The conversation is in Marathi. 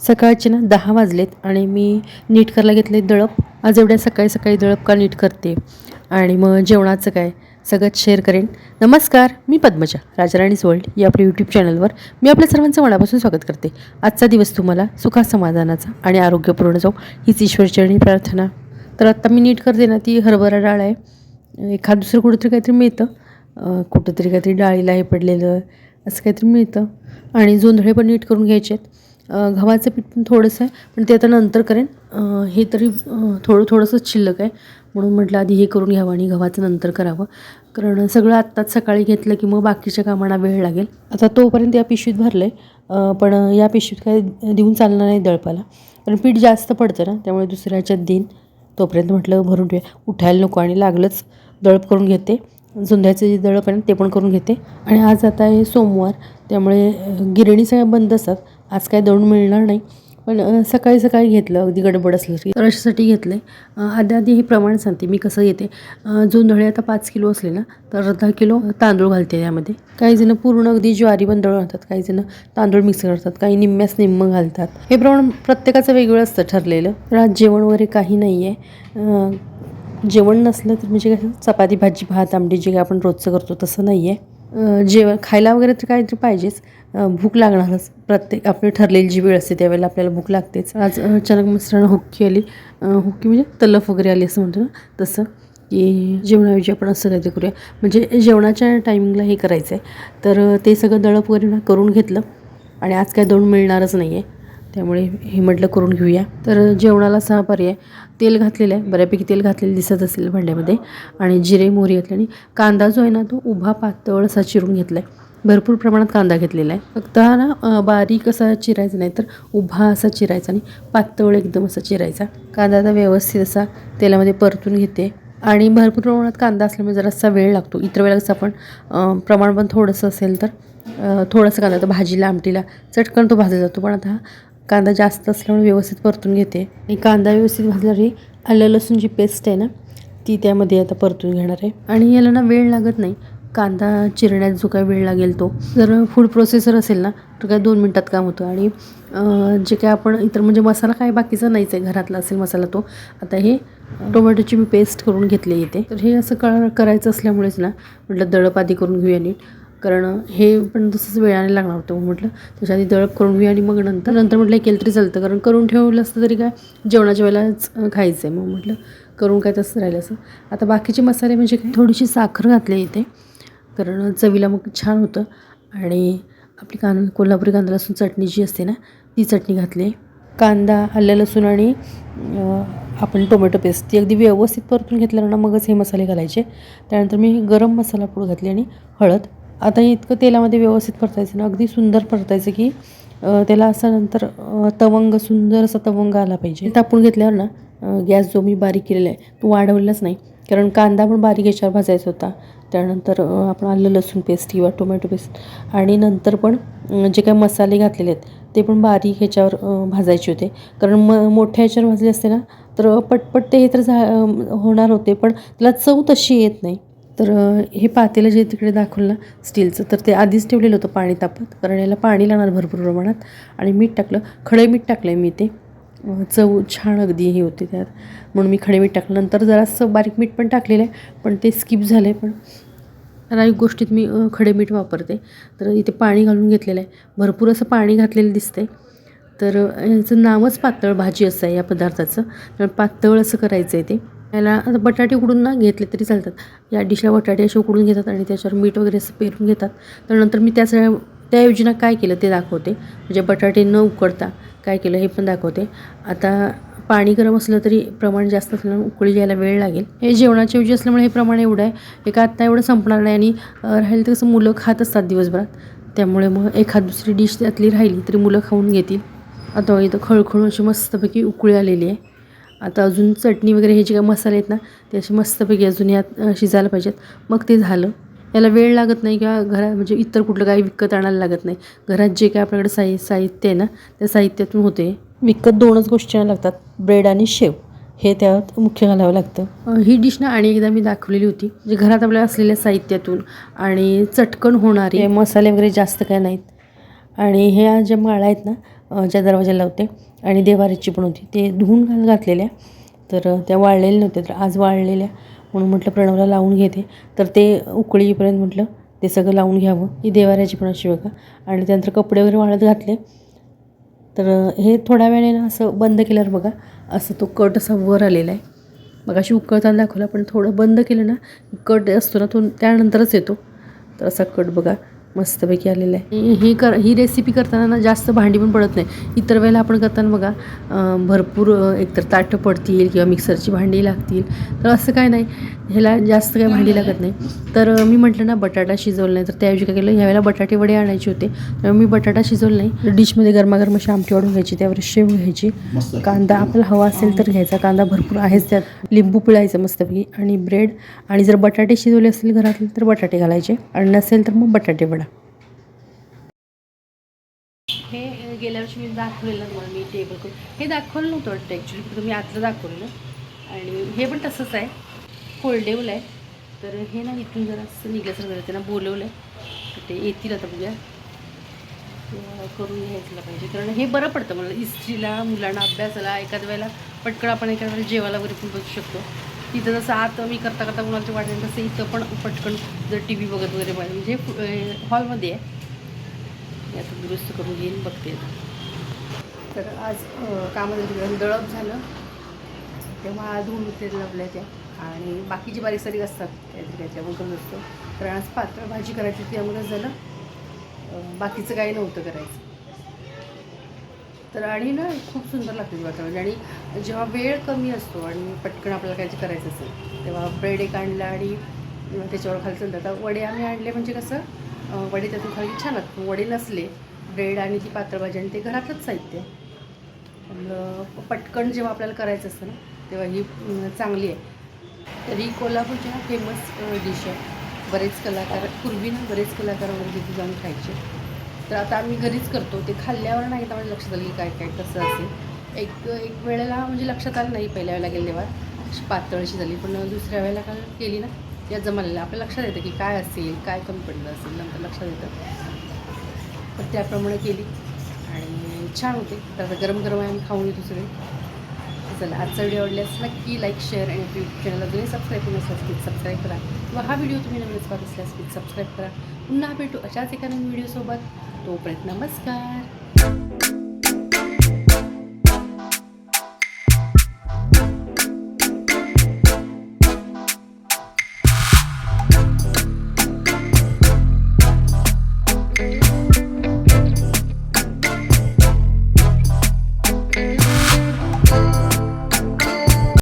सकाळचे ना 10 वाजलेत आणि मी नीट करायला घेतले दळप. आज एवढ्या सकाळी सकाळी दळप का नीट करते आणि मग जेवणाचं काय सगळंच शेअर करेन. नमस्कार, मी पद्मजा, राजाराणीज वर्ल्ड या आपल्या यूट्यूब चॅनलवर मी आपल्या सर्वांचं मनापासून स्वागत करते. आजचा दिवस तुम्हाला सुखा समाधानाचा आणि आरोग्यपूर्ण जाऊ हीच ईश्वरचरणी प्रार्थना. तर आत्ता मी नीट करते ना, ती हरभरा डाळ आहे. एखाद दुसरं कुठंतरी काहीतरी मिळतं, कुठंतरी काहीतरी डाळीला हे पडलेलं असं काहीतरी मिळतं. आणि जोंधळे पण नीट करून घ्यायचे आहेत. गव्हाचं पीठ पण थोडंसं आहे, पण ते आता नंतर करेन. हे तरी थोडंसंच शिल्लक आहे, म्हणून म्हटलं आधी हे करून घ्यावं आणि गव्हाचं नंतर करावं. कारण सगळं आत्ताच सकाळी घेतलं की मग बाकीच्या कामांना वेळ लागेल. आता तोपर्यंत या पिशवीत भरलं आहे, पण या पिशवीत काय देऊन चालणार नाही दळपाला, कारण पीठ जास्त पडतं ना, त्यामुळे दुसऱ्या ह्याच्यात देईन. तोपर्यंत म्हटलं भरून ठेवूया, उठायला नको आणि लागलंच दळप करून घेते. जोंधळ्याचं जे दळप आहे ना ते पण करून घेते. आणि आज आता आहे सोमवार, त्यामुळे गिरणी सगळ्या बंद असतात. आज काय दळून मिळणार नाही, पण सकाळी सकाळी घेतलं, अगदी गडबड असलं की तर अशासाठी घेतलं आहे. आधी हे प्रमाण सांगते मी कसं घेते. जोंधळे आता 5 किलो असले ना तर अर्धा किलो तांदूळ घालते यामध्ये. काही जण पूर्ण अगदी ज्वारी पण दळून आणतात, काही जण तांदूळ मिक्स करतात, काही निम्म्यास निम्म घालतात. हे प्रमाण प्रत्येकाचं वेगळं असतं ठरलेलं. तर आज जेवण वगैरे काही नाही आहे. जेवण नसलं तर म्हणजे कसं चपाती भाजी भात आमटी जे काय आपण रोजचं करतो तसं नाही आहे. जेवण खायला वगैरे तर काहीतरी पाहिजेच, भूक लागणारच. प्रत्येक आपली ठरलेली जी वेळ असते त्यावेळेला आपल्याला भूक लागतेच. आज अचानक मिस्टरांना हुक्की आली, हुक्की म्हणजे तलफ वगैरे आली असं म्हणतो ना तसं, की जेवणाऐवजी आपण असं काहीतरी करूया, म्हणजे जेवणाच्या टायमिंगला हे करायचं आहे. तर ते सगळं दळप वगैरे ना करून घेतलं आणि आज काय दळून मिळणारच नाही आहे, त्यामुळे हे म्हटलं करून घेऊया. तर जेवणाला 6 पर्याय. तेल घातलेलं आहे, बऱ्यापैकी तेल घातलेलं दिसत असेल भांड्यामध्ये, आणि जिरे मोहरी घातले. आणि कांदा जो आहे ना तो उभा पातळ असा चिरून घेतला आहे. भरपूर प्रमाणात कांदा घेतलेला आहे. फक्त हा ना बारीक असा चिरायचा नाही, तर उभा असा चिरायचा आणि पातळ एकदम असा चिरायचा. कांदा आता व्यवस्थित असा तेलामध्ये परतून घेते. आणि भरपूर प्रमाणात कांदा असल्यामुळे जरासा वेळ लागतो. इतर वेळेला कसं आपण प्रमाण पण थोडंसं असेल तर थोडंसं कांदा तर भाजीला आमटीला चटकन तो भाजला जातो, पण आता कांदा जास्त असल्यामुळे व्यवस्थित परतून घेते. आणि कांदा व्यवस्थित भाजल्यावर आलं लसूण जी पेस्ट आहे ना ती त्यामध्ये आता परतून घेणार आहे. आणि याला ना वेळ लागत नाही, कांदा चिरण्यात जो काही वेळ लागेल तो. जर फूड प्रोसेसर असेल ना तर काय 2 मिनटात काम होतं. आणि जे काय आपण इतर म्हणजे मसाला काय बाकीचा नाहीच आहे, घरातला असेल मसाला तो. आता हे टोमॅटोची मी पेस्ट करून घेतली येते. तर हे असं करायचं असल्यामुळेच ना म्हटलं दळप आधी करून घेऊया नीट, कारण हे पण तसंच वेळाने लागणार होतं. म्हटलं त्याच्या आधी दळप करून घेऊया आणि मग नंतर म्हटलं केलं तरी चालतं, कारण करून ठेवलं असतं तरी काय जेवणाच्या वेळेलाच खायचं आहे. मग म्हटलं करून काय तसं राहिलं असं. आता बाकीचे मसाले म्हणजे काय थोडीशी साखर घातली इथे, कारण चवीला मग छान होतं. आणि आपली कोल्हापुरी कांदा लसूण चटणी जी असते ना ती चटणी घातली. कांदा आलं लसूण आणि आपण टोमॅटो पेस्ट ती अगदी व्यवस्थित परतून घेतल्यावर ना मगच हे मसाले घालायचे. त्यानंतर मी गरम मसाला पूड घातली आणि हळद. आता हे इतकं तेलामध्ये व्यवस्थित परतायचं ना, अगदी सुंदर परतायचं की त्याला असं नंतर तवंग सुंदर असा तवंग आला पाहिजे. तापून घेतल्यावर ना गॅस जो मी बारीक केलेला आहे तो वाढवलाच नाही, कारण कांदा पण बारीक याच्यावर भाजायचा होता. त्यानंतर आपण आलं लसूण पेस्ट किंवा टोमॅटो पेस्ट आणि नंतर पण जे काही मसाले घातलेले आहेत ते पण बारीक ह्याच्यावर भाजायचे होते. कारण मोठ्या ह्याच्यावर भाजले असते ना तर पटपट ते हे तर होणार होते, पण त्याला चव तशी येत नाही. तर हे पातेलं जे तिकडे दाखवलं ना स्टीलचं, तर ते आधीच ठेवलेलं होतं पाणी तापत, कारण याला पाणी लागणार भरपूर प्रमाणात. आणि मीठ टाकलं, खडे मीठ टाकलं आहे मी. ते चव छान अगदी हे होते त्यात, म्हणून मी खडे मीठ टाकलं. नंतर जरासं बारीक मीठ पण टाकलेलं आहे, पण ते स्किप झालं आहे. पण ठराविक गोष्टीत मी खडे मीठ वापरते. तर इथे पाणी घालून घेतलेलं आहे, भरपूर असं पाणी घातलेलं दिसतंय. तर याचं नावच पातळ भाजी असं आहे या पदार्थाचं, तर पातळ असं करायचं आहे ते. याला आता बटाटे उकडून ना घेतले तरी चालतात. या डिशला बटाटे असे उकडून घेतात आणि त्याच्यावर मीठ वगैरे असं पेरून घेतात. तर नंतर मी त्याऐवजी ना काय केलं ते दाखवते, म्हणजे बटाटे न उकडता काय केलं हे पण दाखवते. आता पाणी गरम असलं तरी प्रमाण जास्त असल्यामुळे उकळी यायला वेळ लागेल. हे जेवणाच्या ऐवजी असल्यामुळे हे प्रमाण एवढं आहे. एक आत्ता एवढं संपणार नाही, आणि राहील तर कसं मुलं खात असतात दिवसभरात, त्यामुळे मग एखाद दुसरी डिश त्यातली राहिली तरी मुलं खाऊन घेतील. आता इथं खळखळून अशी मस्तपैकी उकळी आलेली आहे. आता अजून चटणी वगैरे हे जे काही मसाले आहेत ना ते असे मस्तपैकी अजून यात शिजायला पाहिजेत, मग ते झालं. याला वेळ लागत नाही किंवा घरात म्हणजे इतर कुठलं काही विकत आणायला लागत नाही. घरात जे काय आपल्याकडे साहित्य आहे ना त्या साहित्यातून होते. विकत 2च गोष्टी लागतात, ब्रेड आणि शेव, हे त्यात मुख्य घालावं लागतं. ही डिश ना आणि एकदा मी दाखवलेली होती, म्हणजे घरात आपल्या असलेल्या साहित्यातून आणि चटकन होणारे मसाले वगैरे जास्त काय नाहीत. आणि ह्या ज्या माळा आहेत ना ज्या दरवाजाला लावते आणि देवाऱ्याची पण होती, ते धुवून घातलेल्या. तर त्या वाळलेल्या नव्हत्या, तर आज वाळलेल्या म्हणून म्हटलं प्रणवला लावून घेते. तर ते उकळीपर्यंत म्हटलं ते सगळं लावून घ्यावं. ही देवाऱ्याची पण अशी बघा. आणि त्यानंतर कपडे वगैरे वाळत घातले. तर हे थोड्या वेळाने ना असं बंद केल्यावर बघा असं तो कट असा वर आलेला आहे. मग अशी उकळताना दाखवला, पण थोडं बंद केलं ना कट असतो ना तो त्यानंतरच येतो. तर असा कट बघा मस्तपैकी आलेला आहे. ही रेसिपी करताना ना जास्त भांडी पण पडत नाही. इतर वेळेला आपण करताना बघा भरपूर एकतर ताटं पडतील किंवा मिक्सरची भांडी लागतील. तर असं काय नाही, ह्याला जास्त काही भांडी लागत नाही. तर मी म्हटलं ना बटाटा शिजवलं नाही, तर त्याऐवजी काय केलं, ह्यावेळेला बटाटे वडे आणायचे होते. त्यामुळे मी बटाटा शिजवलं नाही. डिशमध्ये गरमागरम अशी आमटी वाढून घ्यायची, त्यावर शेव घ्यायची, कांदा आपला हवा असेल तर घ्यायचा, कांदा भरपूर आहेच त्यात, लिंबू पिळायचं मस्तपैकी आणि ब्रेड. आणि जर बटाटे शिजवले असतील घरातले तर बटाटे घालायचे, आणि नसेल तर मग बटाटे वडा. हे गेल्या वर्षी मी दाखवलेलं तुम्हाला, मी टेबल करून हे दाखवलं नव्हतं वाटतं ॲक्च्युली, फक्त मी आतलं दाखवलेलं. आणि हे पण तसंच आहे, फोल्डेबल आहे. तर हे ना इथून जरा असं निघल्यासारखं झालं, त्यांना बोलवलं आहे तर ते येतील आता, बघूया करून घ्यायला पाहिजे. कारण हे बरं पडतं मला इस्त्रीला, मुलांना अभ्यासाला, एखाद्या वेळेला पटकन आपण एखाद्या वेळेला जेवायला वगैरे पण बसू शकतो. तिथं जसं आत मी करता करता मुलांच्या वाटेल तसं इथं पण पटकन जर टी व्ही बघत वगैरे पाहिजे, म्हणजे हॉलमध्ये आहे. मी आता दुरुस्त करून घेईन, बघते. तर आज कामामध्ये दळप झालं तेव्हा धुवून ते लावल्या त्या, आणि बाकीची बारीक सारीक असतात त्याच्यावर करत असतो. तर आज पातळ भाजी करायची, त्यामुळेच झालं, बाकीचं काही नव्हतं करायचं. तर आणि ना खूप सुंदर लागते वातावरण. आणि जेव्हा वेळ कमी असतो आणि पटकन आपल्याला काहीतरी करायचं असेल तेव्हा ब्रेड एक आणला आणि त्याच्यावर खाली चालतात. आता वडे आम्ही आणले, म्हणजे कसं वडे त्यातून खाली छान असतात. वडे नसले, ब्रेड आणि ती पातळ भाजी आणि ते घरातलंच साहित्य, पटकन जेव्हा आपल्याला करायचं असतं ना तेव्हा ही चांगली आहे. तर ही कोल्हापूरची ना फेमस डिश आहे. बरेच कलाकार, पूर्वी ना बरेच कलाकार वगैरे तिथे जाऊन खायचे. तर आता आम्ही घरीच करतो. ते खाल्ल्यावर नाही तर म्हणजे लक्षात आलं की काय काय कसं असेल. एक वेळेला म्हणजे लक्षात आलं नाही, पहिल्या वेळेला गेल्यावर पातळ अशी झाली, पण दुसऱ्या वेळेला काय केली ना या जमलेलं आपल्या लक्षात येतं की काय असेल, काय कमी पडलं असेल, नंतर लक्षात येतं. तर त्याप्रमाणे केली आणि छान होते. तर आता गरम गरम आम्ही खाऊन येतो सगळे. चला, आजचा व्हिडिओ आवडल्यास नक्की लाईक, शेअर आणि यूट्यूब चॅनलला तुम्ही सबस्क्राईब करून असल्यास प्लीज सबस्क्राईब करा. किंवा हा व्हिडिओ तुम्ही नवीनच पाहत असल्यास प्लीज सबस्क्राईब करा. पुन्हा भेटू अशाच एका नवीन व्हिडिओसोबत. तोपर्यंत नमस्कार.